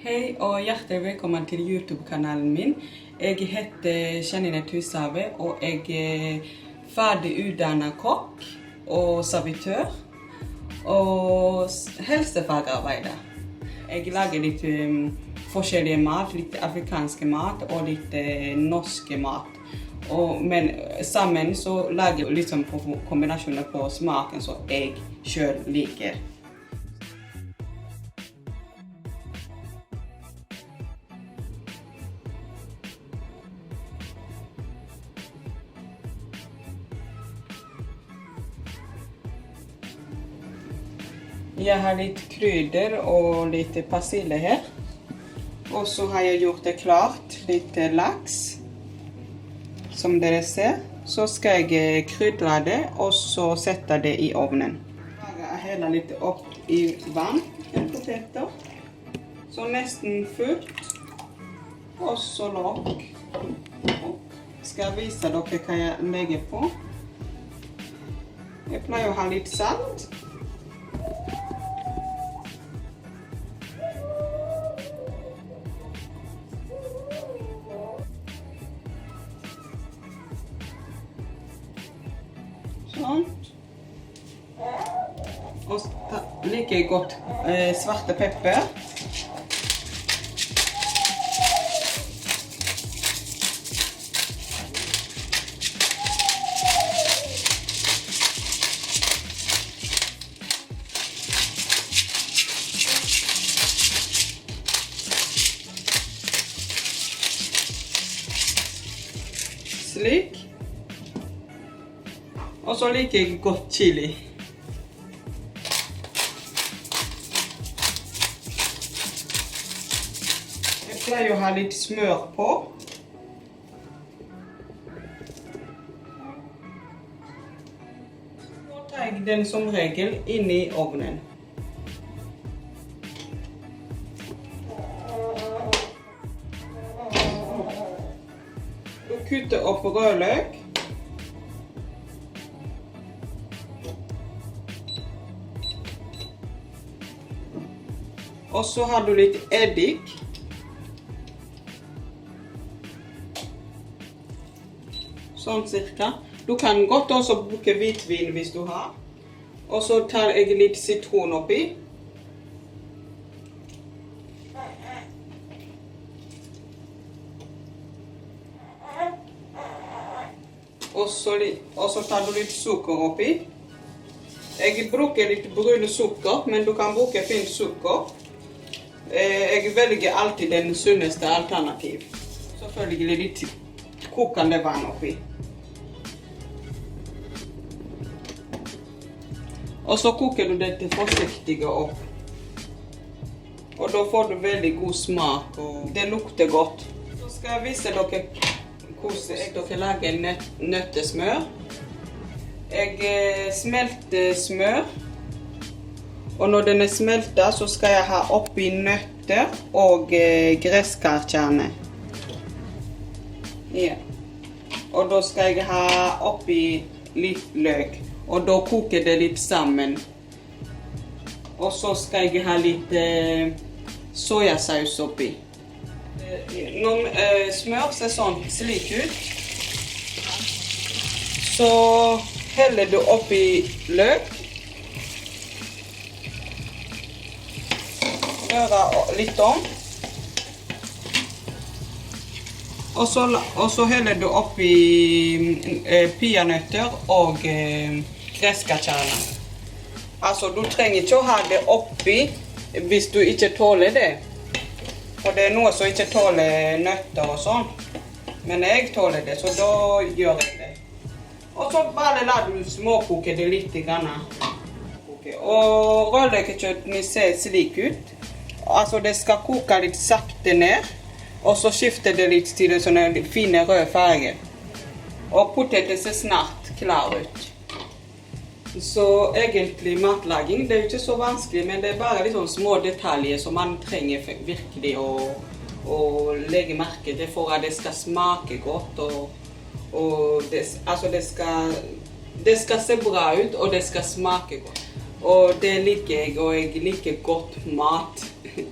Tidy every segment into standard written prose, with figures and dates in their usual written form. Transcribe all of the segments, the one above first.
Hej och hjärtligt välkommen till YouTube-kanalen min. Jag heter Janine Tussave och jag är färdigutdannet kock och servitör och hälsofagarbeidare. Jag lagar lite forskjellige mat, lite afrikansk mat och lite norsk mat. Men sammen så lager jeg liksom kombinasjoner på smaken som jeg selv liker. Jeg har litt krydder og litt persille her. Og så har jeg gjort det klart, litt laks. Som dere ser, så skal jeg krydre det, og så sette det i ovnen. Jeg heller litt opp i vann, poteter. Så nesten fullt. Og så lokk. Skal jeg vise dere hva jeg legger på. Jeg pleier å ha litt salt. Sånt. Og like godt svarte pepper. Slik. Og så liker jeg godt chili. Jeg pleier å ha litt smør på. Så tar jeg den som regel inn i ovnen. Du kutter opp rødløk. Og så har du litt eddik. Sånn cirka. Du kan godt også bruke hvitvin hvis du har. Og så tar jeg litt sitron oppi. Og så tar du litt sukker oppi. Jeg bruker litt brune sukker, men du kan bruke fint sukker. Jeg velger alltid den sunneste alternativ. Selvfølgelig litt kokende vann oppi. Og så koker du dette forsiktig opp. Og da får du veldig god smak, og det lukter godt. Så skal jeg vise dere hvordan dere lager nøttesmør. Jeg smelter smør. Og når den smeltet, så skal jeg ha oppi nøtter og gresskarkjerner. Ja. Og da skal jeg ha oppi litt løk. Og da koker det litt sammen. Og så skal jeg ha litt sojasaus oppi. Når smør ser sånn slik ut, så heller du oppi løk. Røre litt om. Og så heller du oppi peanøtter og gresskarkjerner. Altså, du trenger ikke å ha det oppi hvis du ikke tåler det. For det er noe som ikke tåler nøtter og sånn. Men jeg tåler det, så da gjør jeg det. Og så bare lar du småkoke det litt grann. Og rødløkekjøttene ser slik ut. Altså det skal koke litt sakte ned, og så skifter det litt til sånne fine røde farger. Og poteter ser snart klar ut. Så egentlig matlaging, det er jo ikke så vanskelig, men det er bare litt sånne små detaljer som man trenger virkelig å legge merke til for at det skal smake godt. Og det skal se bra ut, og det skal smake godt. Og det liker jeg, og jeg liker godt mat.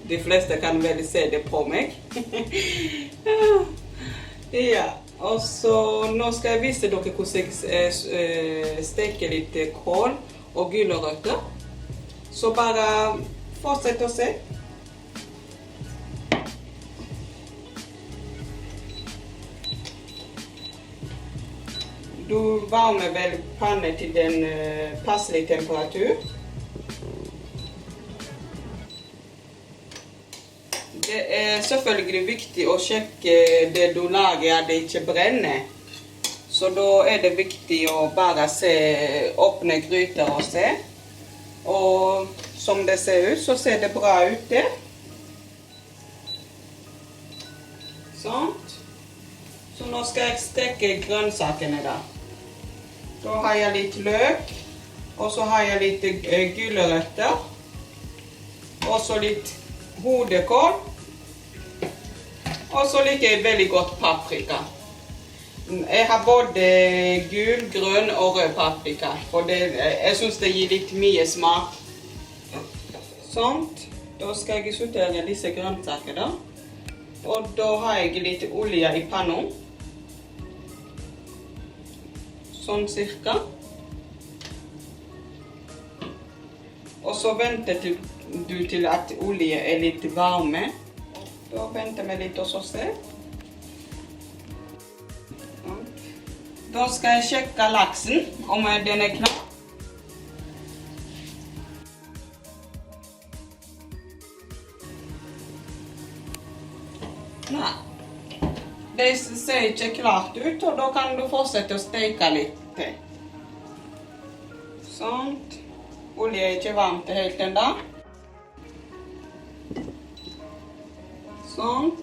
De fleste kan vel se det på meg. Ja, og så nå skal jeg vise dere hvordan jeg steker litt kål og gulrøtter. Så bare fortsett å se. Du varmer vel pannen til den passelige temperatur. Det er selvfølgelig viktig å sjekke det du lager, at det ikke brenner. Så da er det viktig å bare åpne gryter og se. Og som det ser ut, så ser det bra ut det. Sånn. Så nå skal jeg steke grønnsakene da. Da har jeg litt løk, og så har jeg litt gulrøtter, og så litt hodekål, og så liker jeg veldig godt paprika. Jeg har både gul, grønn og rød paprika, for jeg synes det gir litt mye smak. Sånn, da skal jeg sautere disse grønnsakene da. Og da har jeg litt olje i pannen. Sånn cirka. Og så venter du til at olje er litt varme. Da venter vi litt og så se. Da skal jeg sjekke laksen, om den er klar. Nei. Det ser ikke klart ut, og da kan du fortsette å steke litt. Sånn. Olje er ikke varmt helt enda. Sånn.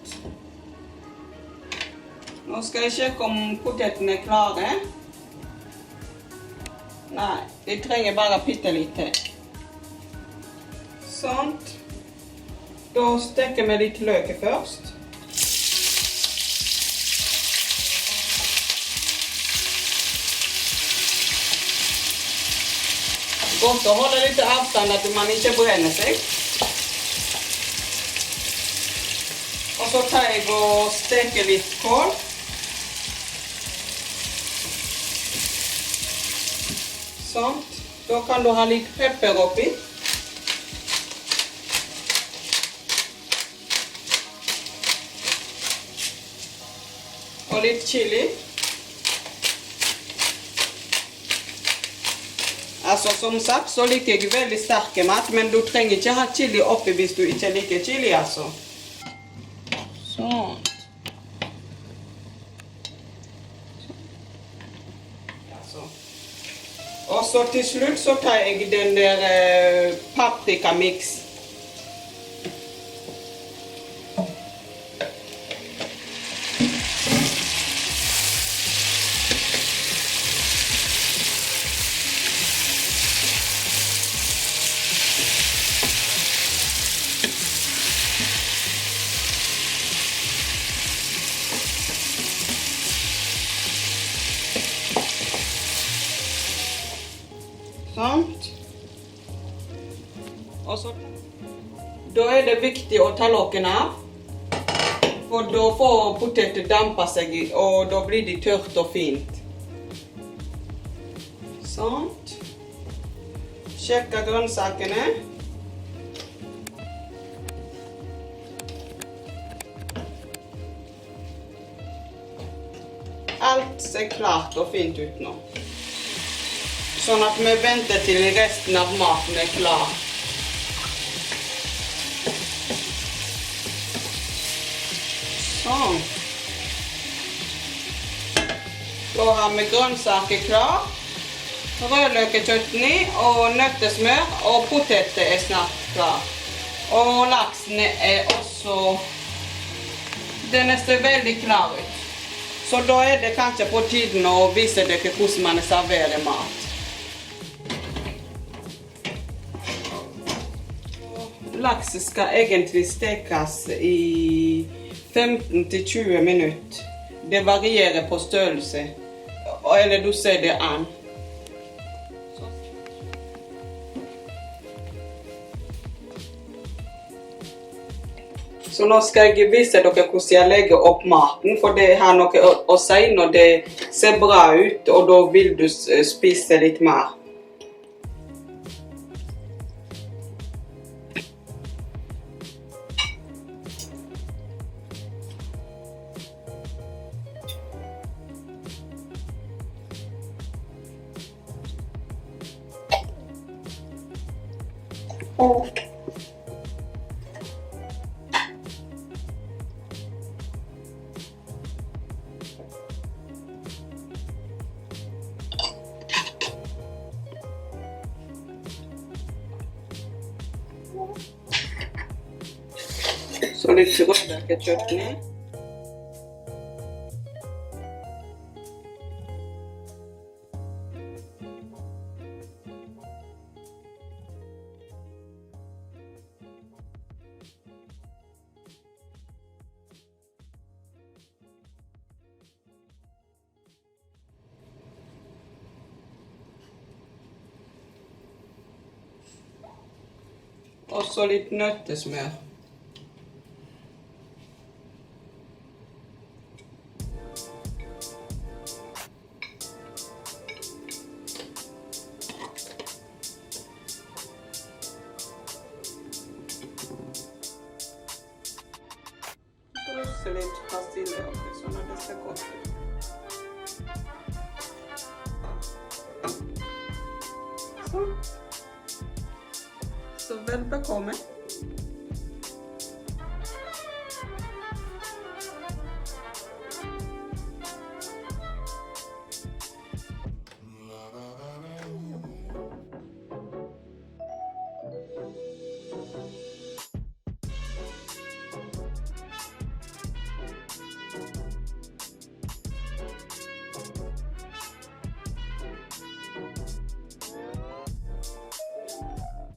Nå skal jeg sjekke om potetene er klare. Nei, de trenger bare bitte litt til. Sånn. Da steker vi litt løk først. Godt å holde litt avstand at man ikke brenner seg. Og så tar jeg og steker litt kål. Sånn. Da kan du ha litt pepper oppi. Og litt chili. Altså, som sagt, så liker jeg veldig sterke mat, men du trenger ikke ha chili oppi hvis du ikke liker chili, altså. Sånn. Og så til slutt så tar jeg den der paprikamix. Sånt. Og så, da er det viktig å ta lokken av, for da får poteter dampe seg, og da blir de tørt og fint. Sånt. Sjekke grønnsakene. Alt ser klart og fint ut nå. Sånn at vi venter til resten av maten er klar. Sånn. Da har vi grønnsaker klar. Rødløkekjøttene og nøttesmør og poteter er snart klar. Og laksen er også, den ser veldig klar ut. Så da er det kanskje på tiden å vise dere hvordan man serverer mat. Laks skal egentlig stekes i 15-20 minutter. Det varierer på størrelse, eller du ser det an. Så nå skal jeg vise dere hvordan jeg legger opp maten, for det har noe å si når det ser bra ut, og da vil du spise litt mer. Så litt rødbeketchutney. Och så lite nöttesmör. Lite persilja också, så när det ser gott ut. Så väl bekomme.